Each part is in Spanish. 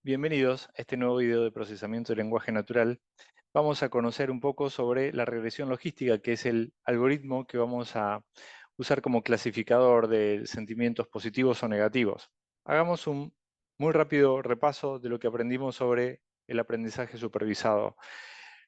Bienvenidos a este nuevo video de procesamiento de lenguaje natural. Vamos a conocer un poco sobre la regresión logística, que es el algoritmo que vamos a usar como clasificador de sentimientos positivos o negativos. Hagamos un muy rápido repaso de lo que aprendimos sobre el aprendizaje supervisado.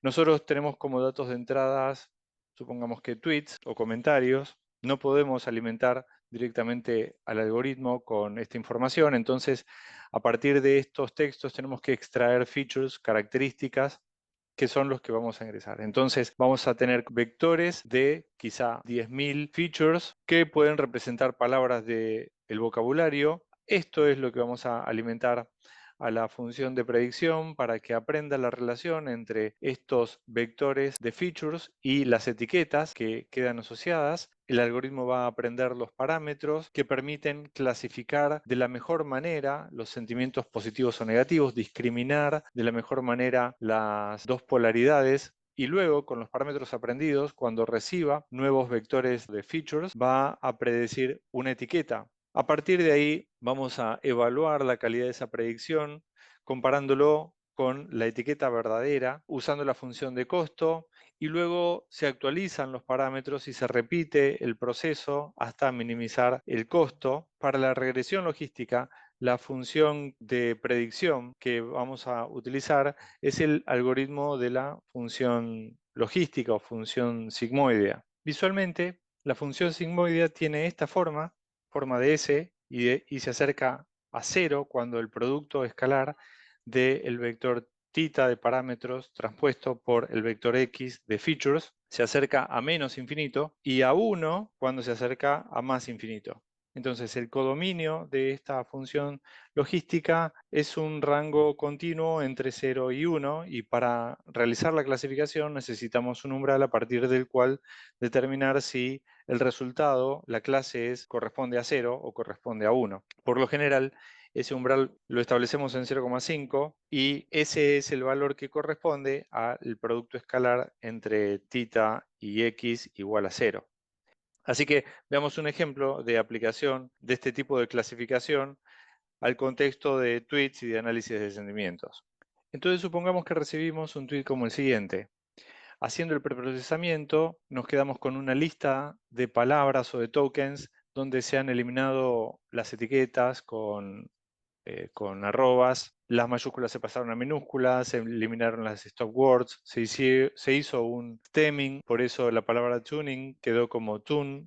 Nosotros tenemos como datos de entradas, supongamos que tweets o comentarios. No podemos alimentar directamente al algoritmo con esta información, entonces a partir de estos textos tenemos que extraer features, características, que son los que vamos a ingresar. Entonces vamos a tener vectores de quizá 10.000 features que pueden representar palabras del vocabulario. Esto es lo que vamos a alimentar a la función de predicción para que aprenda la relación entre estos vectores de features y las etiquetas que quedan asociadas. El algoritmo va a aprender los parámetros que permiten clasificar de la mejor manera los sentimientos positivos o negativos, discriminar de la mejor manera las dos polaridades. Y luego, con los parámetros aprendidos, cuando reciba nuevos vectores de features, va a predecir una etiqueta. A partir de ahí vamos a evaluar la calidad de esa predicción comparándolo con la etiqueta verdadera usando la función de costo y luego se actualizan los parámetros y se repite el proceso hasta minimizar el costo. Para la regresión logística, la función de predicción que vamos a utilizar es el algoritmo de la función logística o función sigmoidea. Visualmente, la función sigmoidea tiene esta forma de S y se acerca a cero cuando el producto escalar del vector θ de parámetros transpuesto por el vector X de features se acerca a menos infinito y a 1 cuando se acerca a más infinito. Entonces el codominio de esta función logística es un rango continuo entre 0 y 1 y para realizar la clasificación necesitamos un umbral a partir del cual determinar si el resultado, la clase corresponde a 0 o corresponde a 1. Por lo general, ese umbral lo establecemos en 0,5 y ese es el valor que corresponde al producto escalar entre θ y x igual a 0. Así que veamos un ejemplo de aplicación de este tipo de clasificación al contexto de tweets y de análisis de sentimientos. Entonces supongamos que recibimos un tweet como el siguiente. Haciendo el preprocesamiento, nos quedamos con una lista de palabras o de tokens donde se han eliminado las etiquetas con arrobas, las mayúsculas se pasaron a minúsculas, se eliminaron las stop words, se hizo un stemming, por eso la palabra tuning quedó como tune,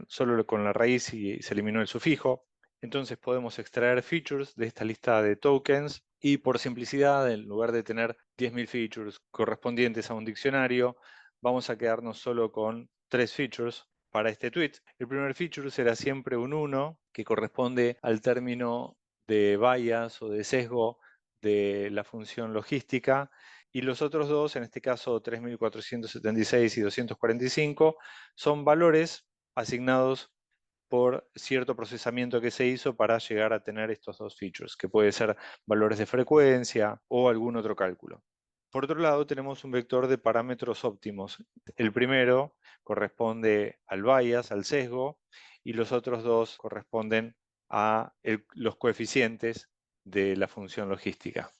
solo con la raíz y se eliminó el sufijo. Entonces podemos extraer features de esta lista de tokens y por simplicidad, en lugar de tener 10.000 features correspondientes a un diccionario, vamos a quedarnos solo con 3 features para este tweet. El primer feature será siempre un 1, que corresponde al término de bias o de sesgo de la función logística, y los otros dos, en este caso 3476 y 245, son valores asignados por cierto procesamiento que se hizo para llegar a tener estos dos features, que puede ser valores de frecuencia o algún otro cálculo. Por otro lado, tenemos un vector de parámetros óptimos. El primero corresponde al bias, al sesgo, y los otros dos corresponden a los coeficientes de la función logística.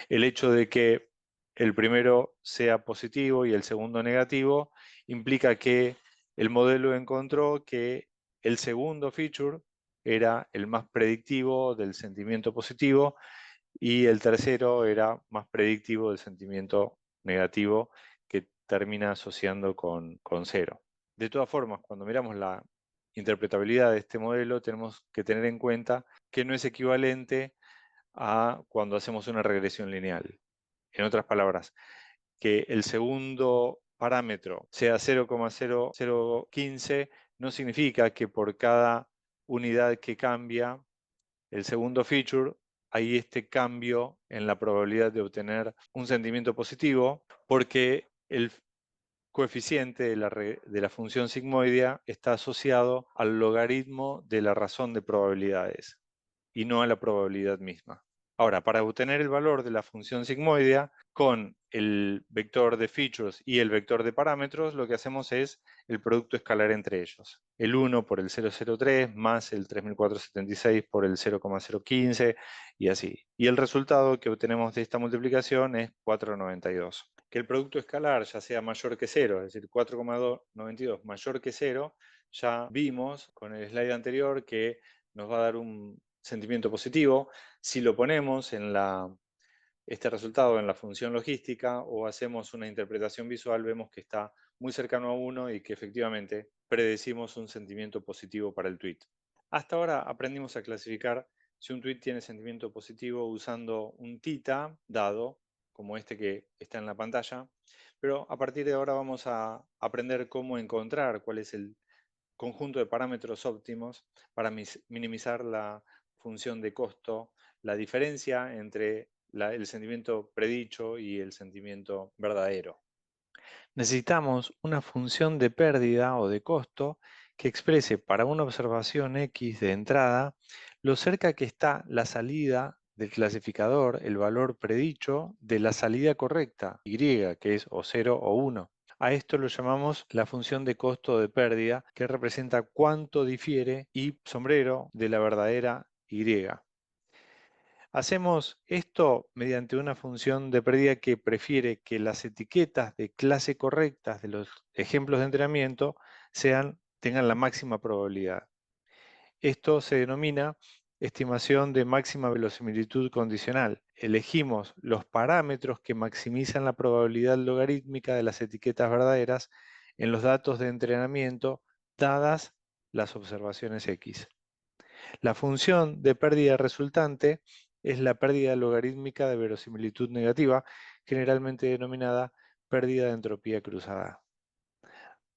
El hecho de que el primero sea positivo y el segundo negativo implica que el modelo encontró que el segundo feature era el más predictivo del sentimiento positivo y el tercero era más predictivo del sentimiento negativo que termina asociando con cero. De todas formas, cuando miramos la interpretabilidad de este modelo, tenemos que tener en cuenta que no es equivalente a cuando hacemos una regresión lineal. En otras palabras, que el segundo parámetro sea 0,0015 no significa que por cada unidad que cambia el segundo feature hay este cambio en la probabilidad de obtener un sentimiento positivo, porque el coeficiente de la función sigmoidea está asociado al logaritmo de la razón de probabilidades y no a la probabilidad misma. Ahora, para obtener el valor de la función sigmoidea con el vector de features y el vector de parámetros, lo que hacemos es el producto escalar entre ellos. El 1 por el 0,03 más el 3476 por el 0,015 y así. Y el resultado que obtenemos de esta multiplicación es 4,92. Que el producto escalar ya sea mayor que 0, es decir, 4,92 mayor que 0, ya vimos con el slide anterior que nos va a dar un sentimiento positivo. Si lo ponemos en este resultado en la función logística o hacemos una interpretación visual, vemos que está muy cercano a 1 y que efectivamente predecimos un sentimiento positivo para el tweet. Hasta ahora aprendimos a clasificar si un tweet tiene sentimiento positivo usando un tita dado, como este que está en la pantalla, pero a partir de ahora vamos a aprender cómo encontrar cuál es el conjunto de parámetros óptimos para minimizar la función de costo, la diferencia entre el sentimiento predicho y el sentimiento verdadero. Necesitamos una función de pérdida o de costo que exprese para una observación X de entrada lo cerca que está la salida del clasificador, el valor predicho, de la salida correcta, Y, que es o 0 o 1. A esto lo llamamos la función de costo de pérdida, que representa cuánto difiere Y sombrero de la verdadera Y. Hacemos esto mediante una función de pérdida que prefiere que las etiquetas de clase correctas de los ejemplos de entrenamiento tengan la máxima probabilidad. Esto se denomina estimación de máxima verosimilitud condicional. Elegimos los parámetros que maximizan la probabilidad logarítmica de las etiquetas verdaderas en los datos de entrenamiento dadas las observaciones X. La función de pérdida resultante es la pérdida logarítmica de verosimilitud negativa, generalmente denominada pérdida de entropía cruzada.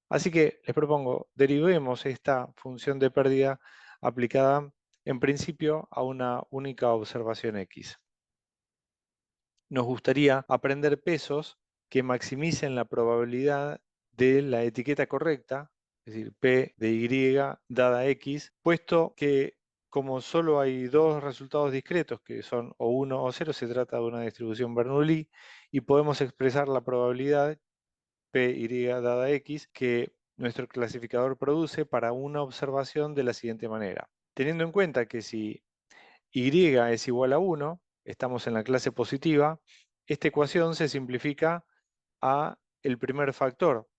Así que les propongo, derivemos esta función de pérdida aplicada en principio a una única observación X. Nos gustaría aprender pesos que maximicen la probabilidad de la etiqueta correcta, es decir, P de Y dada X, puesto que como solo hay dos resultados discretos, que son o 1 o 0, se trata de una distribución Bernoulli, y podemos expresar la probabilidad PY dada X que nuestro clasificador produce para una observación de la siguiente manera. Teniendo en cuenta que si Y es igual a 1, estamos en la clase positiva, esta ecuación se simplifica a el primer factor,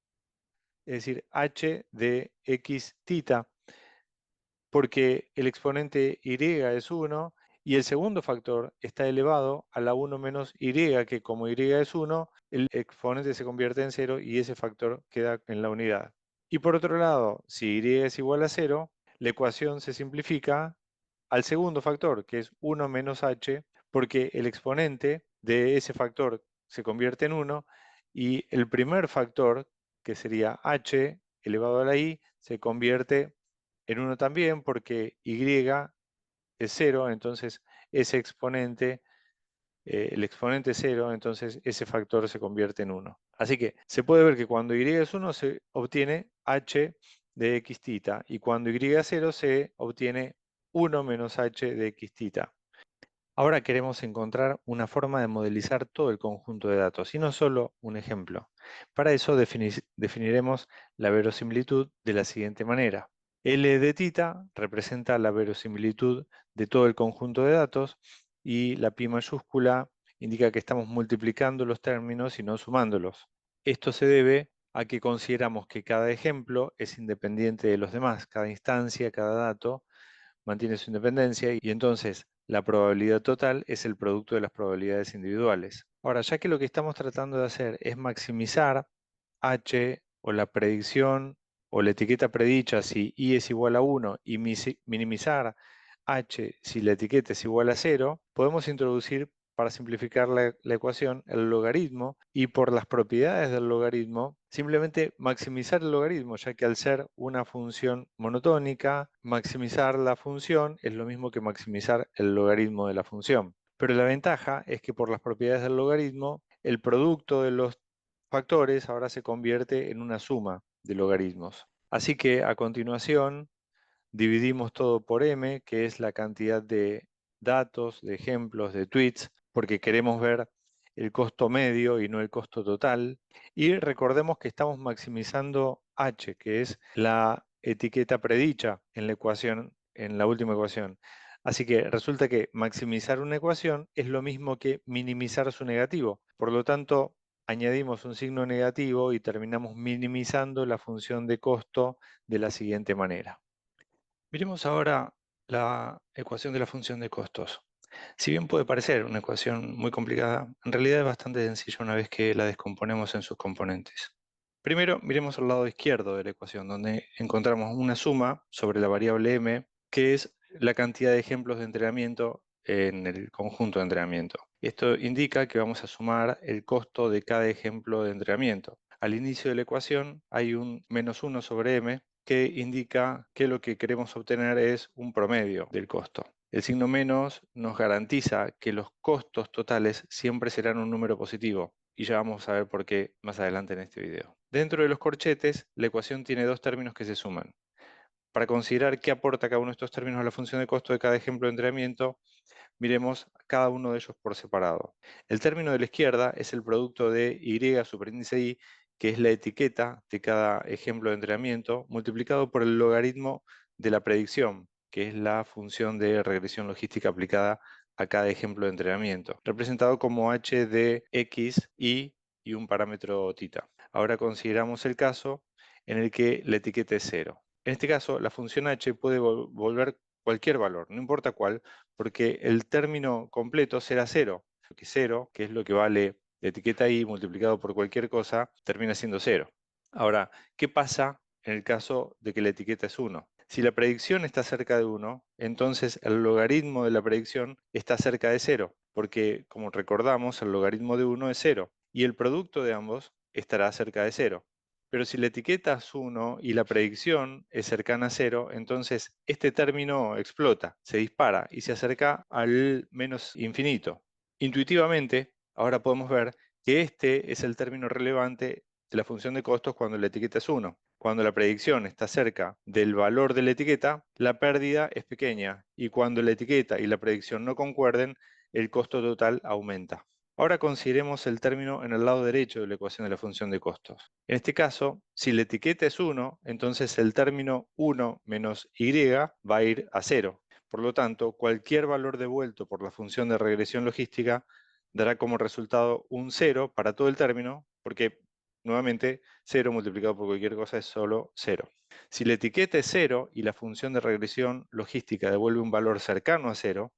es decir, h de x tita, porque el exponente y es 1 y el segundo factor está elevado a la 1 menos y, que como y es 1, el exponente se convierte en 0 y ese factor queda en la unidad. Y por otro lado, si y es igual a 0, la ecuación se simplifica al segundo factor, que es 1 menos h, porque el exponente de ese factor se convierte en 1 y el primer factor, que sería h elevado a la i, se convierte en 1 también porque y es 0, entonces ese exponente, el exponente es 0, entonces ese factor se convierte en 1. Así que se puede ver que cuando y es 1 se obtiene h de x tita y cuando y es 0 se obtiene 1 menos h de x tita. Ahora queremos encontrar una forma de modelizar todo el conjunto de datos y no solo un ejemplo. Para eso definiremos la verosimilitud de la siguiente manera. L de tita representa la verosimilitud de todo el conjunto de datos y la pi mayúscula indica que estamos multiplicando los términos y no sumándolos. Esto se debe a que consideramos que cada ejemplo es independiente de los demás, cada instancia, cada dato mantiene su independencia y entonces la probabilidad total es el producto de las probabilidades individuales. Ahora, ya que lo que estamos tratando de hacer es maximizar h o la predicción o la etiqueta predicha si i es igual a 1 y minimizar h si la etiqueta es igual a 0, podemos introducir para simplificar la ecuación el logaritmo y por las propiedades del logaritmo simplemente maximizar el logaritmo, ya que al ser una función monotónica, maximizar la función es lo mismo que maximizar el logaritmo de la función. Pero la ventaja es que por las propiedades del logaritmo, el producto de los factores ahora se convierte en una suma de logaritmos. Así que a continuación dividimos todo por m, que es la cantidad de datos, de ejemplos, de tweets, porque queremos ver el costo medio y no el costo total. Y recordemos que estamos maximizando h, que es la etiqueta predicha en la ecuación, en la última ecuación. Así que resulta que maximizar una ecuación es lo mismo que minimizar su negativo. Por lo tanto, añadimos un signo negativo y terminamos minimizando la función de costo de la siguiente manera. Miremos ahora la ecuación de la función de costos. Si bien puede parecer una ecuación muy complicada, en realidad es bastante sencilla una vez que la descomponemos en sus componentes. Primero, miremos al lado izquierdo de la ecuación, donde encontramos una suma sobre la variable m, que es la cantidad de ejemplos de entrenamiento en el conjunto de entrenamiento. Esto indica que vamos a sumar el costo de cada ejemplo de entrenamiento. Al inicio de la ecuación hay un -1 sobre m, que indica que lo que queremos obtener es un promedio del costo. El signo menos nos garantiza que los costos totales siempre serán un número positivo, y ya vamos a ver por qué más adelante en este video. Dentro de los corchetes, la ecuación tiene dos términos que se suman. Para considerar qué aporta cada uno de estos términos a la función de costo de cada ejemplo de entrenamiento, miremos cada uno de ellos por separado. El término de la izquierda es el producto de y superíndice i, que es la etiqueta de cada ejemplo de entrenamiento, multiplicado por el logaritmo de la predicción, que es la función de regresión logística aplicada a cada ejemplo de entrenamiento, representado como h de x, y un parámetro θ. Ahora consideramos el caso en el que la etiqueta es 0. En este caso, la función h puede volver cualquier valor, no importa cuál, porque el término completo será 0, porque 0, que es lo que vale la etiqueta i multiplicado por cualquier cosa, termina siendo 0. Ahora, ¿qué pasa en el caso de que la etiqueta es 1? Si la predicción está cerca de 1, entonces el logaritmo de la predicción está cerca de 0, porque como recordamos, el logaritmo de 1 es 0, y el producto de ambos estará cerca de 0. Pero si la etiqueta es 1 y la predicción es cercana a 0, entonces este término explota, se dispara y se acerca al menos infinito. Intuitivamente, ahora podemos ver que este es el término relevante de la función de costos cuando la etiqueta es 1. Cuando la predicción está cerca del valor de la etiqueta, la pérdida es pequeña, y cuando la etiqueta y la predicción no concuerden, el costo total aumenta. Ahora consideremos el término en el lado derecho de la ecuación de la función de costos. En este caso, si la etiqueta es 1, entonces el término 1 menos y va a ir a 0. Por lo tanto, cualquier valor devuelto por la función de regresión logística dará como resultado un 0 para todo el término, porque nuevamente 0 multiplicado por cualquier cosa es solo 0. Si la etiqueta es 0 y la función de regresión logística devuelve un valor cercano a 0,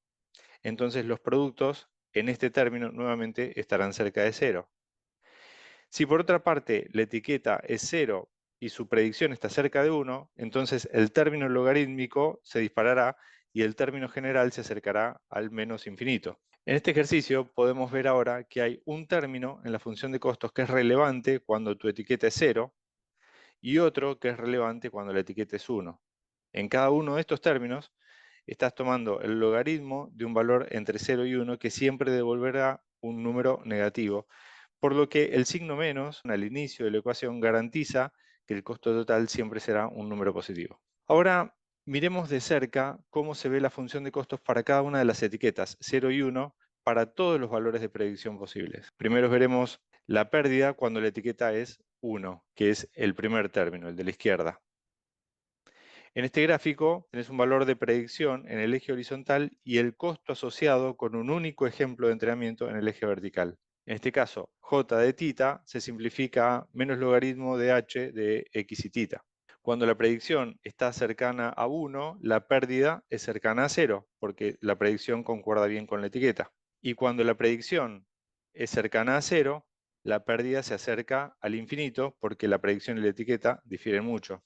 entonces los productos en este término nuevamente estarán cerca de 0. Si por otra parte la etiqueta es 0 y su predicción está cerca de 1, entonces el término logarítmico se disparará y el término general se acercará al menos infinito. En este ejercicio podemos ver ahora que hay un término en la función de costos que es relevante cuando tu etiqueta es 0 y otro que es relevante cuando la etiqueta es 1. En cada uno de estos términos estás tomando el logaritmo de un valor entre 0 y 1 que siempre devolverá un número negativo, por lo que el signo menos al inicio de la ecuación garantiza que el costo total siempre será un número positivo. Ahora miremos de cerca cómo se ve la función de costos para cada una de las etiquetas 0 y 1 para todos los valores de predicción posibles. Primero veremos la pérdida cuando la etiqueta es 1, que es el primer término, el de la izquierda. En este gráfico tenés un valor de predicción en el eje horizontal y el costo asociado con un único ejemplo de entrenamiento en el eje vertical. En este caso, j de θ se simplifica a menos logaritmo de h de x y θ. Cuando la predicción está cercana a 1, la pérdida es cercana a 0, porque la predicción concuerda bien con la etiqueta. Y cuando la predicción es cercana a 0, la pérdida se acerca al infinito, porque la predicción y la etiqueta difieren mucho.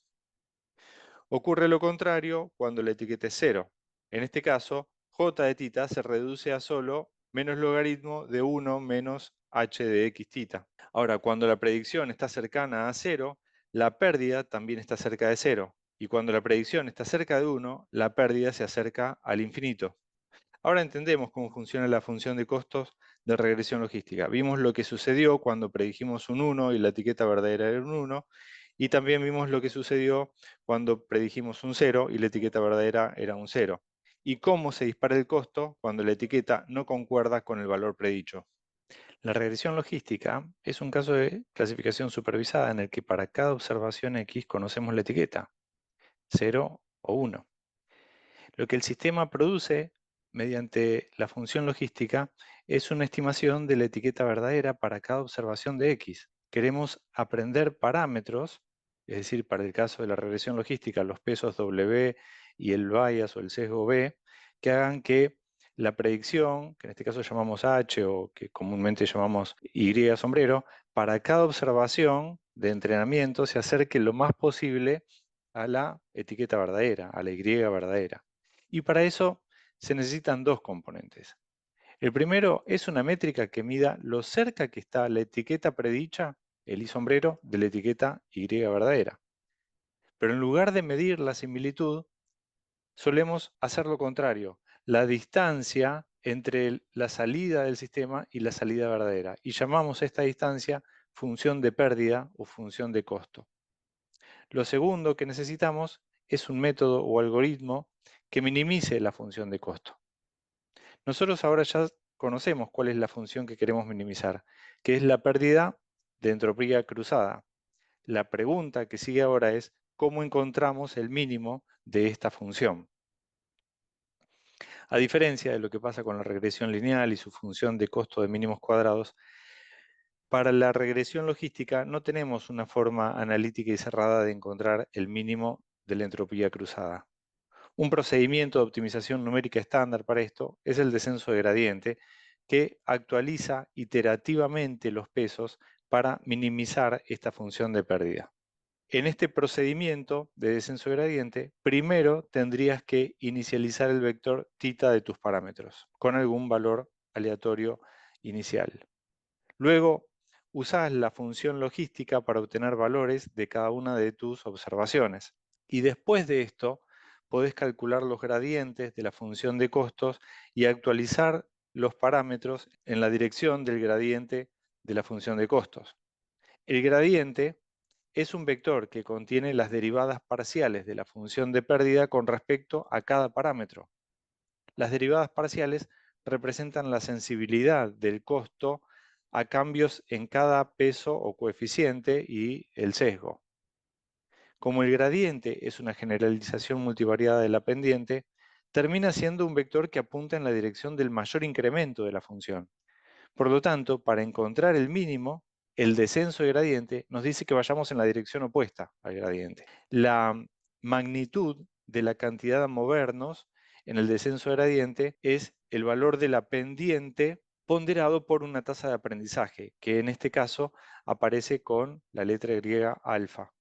Ocurre lo contrario cuando la etiqueta es 0. En este caso, j de θ se reduce a solo menos logaritmo de 1 menos h de x θ. Ahora, cuando la predicción está cercana a 0, la pérdida también está cerca de 0. Y cuando la predicción está cerca de 1, la pérdida se acerca al infinito. Ahora entendemos cómo funciona la función de costos de regresión logística. Vimos lo que sucedió cuando predijimos un 1 y la etiqueta verdadera era un 1, y también vimos lo que sucedió cuando predijimos un 0 y la etiqueta verdadera era un 0. y cómo se dispara el costo cuando la etiqueta no concuerda con el valor predicho. La regresión logística es un caso de clasificación supervisada en el que para cada observación X conocemos la etiqueta, 0 o 1. Lo que el sistema produce mediante la función logística es una estimación de la etiqueta verdadera para cada observación de X. Queremos aprender parámetros, es decir, para el caso de la regresión logística, los pesos W y el bias o el sesgo B, que hagan que la predicción, que en este caso llamamos H o que comúnmente llamamos Y sombrero, para cada observación de entrenamiento se acerque lo más posible a la etiqueta verdadera, a la Y verdadera. Y para eso se necesitan dos componentes. El primero es una métrica que mida lo cerca que está la etiqueta predicha, el I sombrero, de la etiqueta Y verdadera. Pero en lugar de medir la similitud, solemos hacer lo contrario, la distancia entre la salida del sistema y la salida verdadera. Y llamamos esta distancia función de pérdida o función de costo. Lo segundo que necesitamos es un método o algoritmo que minimice la función de costo. Nosotros ahora ya conocemos cuál es la función que queremos minimizar, que es la pérdida de entropía cruzada. La pregunta que sigue ahora es cómo encontramos el mínimo de esta función. A diferencia de lo que pasa con la regresión lineal y su función de costo de mínimos cuadrados, para la regresión logística no tenemos una forma analítica y cerrada de encontrar el mínimo de la entropía cruzada. Un procedimiento de optimización numérica estándar para esto es el descenso de gradiente, que actualiza iterativamente los pesos para minimizar esta función de pérdida. En este procedimiento de descenso de gradiente, primero tendrías que inicializar el vector θ de tus parámetros con algún valor aleatorio inicial. Luego, usás la función logística para obtener valores de cada una de tus observaciones. Y después de esto, podés calcular los gradientes de la función de costos y actualizar los parámetros en la dirección del gradiente de la función de costos. El gradiente es un vector que contiene las derivadas parciales de la función de pérdida con respecto a cada parámetro. Las derivadas parciales representan la sensibilidad del costo a cambios en cada peso o coeficiente y el sesgo. Como el gradiente es una generalización multivariada de la pendiente, termina siendo un vector que apunta en la dirección del mayor incremento de la función. Por lo tanto, para encontrar el mínimo, el descenso de gradiente nos dice que vayamos en la dirección opuesta al gradiente. La magnitud de la cantidad a movernos en el descenso de gradiente es el valor de la pendiente ponderado por una tasa de aprendizaje, que en este caso aparece con la letra griega alfa.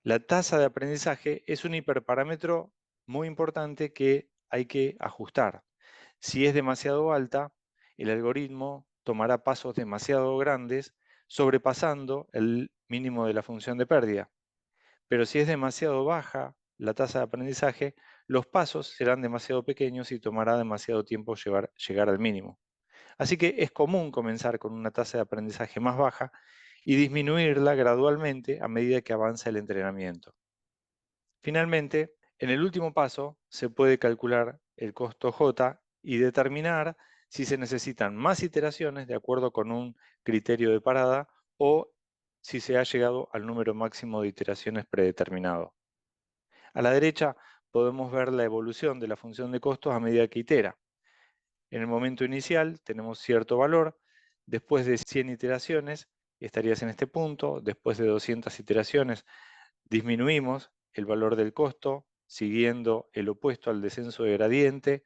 La tasa de aprendizaje es un hiperparámetro muy importante que hay que ajustar. Si es demasiado alta, el algoritmo tomará pasos demasiado grandes, sobrepasando el mínimo de la función de pérdida. Pero si es demasiado baja la tasa de aprendizaje, los pasos serán demasiado pequeños y tomará demasiado tiempo llegar al mínimo. Así que es común comenzar con una tasa de aprendizaje más baja y disminuirla gradualmente a medida que avanza el entrenamiento. Finalmente, en el último paso se puede calcular el costo J y determinar si se necesitan más iteraciones de acuerdo con un criterio de parada o si se ha llegado al número máximo de iteraciones predeterminado. A la derecha podemos ver la evolución de la función de costos a medida que itera. En el momento inicial tenemos cierto valor, después de 100 iteraciones estarías en este punto, después de 200 iteraciones disminuimos el valor del costo siguiendo el opuesto al descenso de gradiente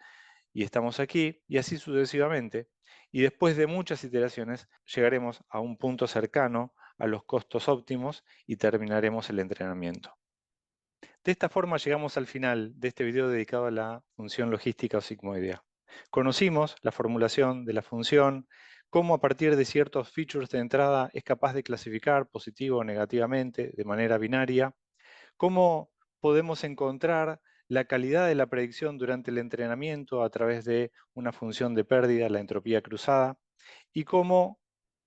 y estamos aquí, y así sucesivamente. Y después de muchas iteraciones llegaremos a un punto cercano a los costos óptimos y terminaremos el entrenamiento. De esta forma llegamos al final de este video dedicado a la función logística o sigmoidea. Conocimos la formulación de la función, cómo a partir de ciertos features de entrada es capaz de clasificar positivo o negativamente de manera binaria, cómo podemos encontrar la calidad de la predicción durante el entrenamiento a través de una función de pérdida, la entropía cruzada, y cómo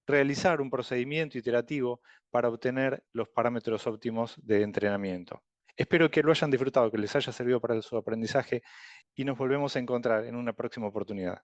realizar un procedimiento iterativo para obtener los parámetros óptimos de entrenamiento. Espero que lo hayan disfrutado, que les haya servido para su aprendizaje y nos volvemos a encontrar en una próxima oportunidad.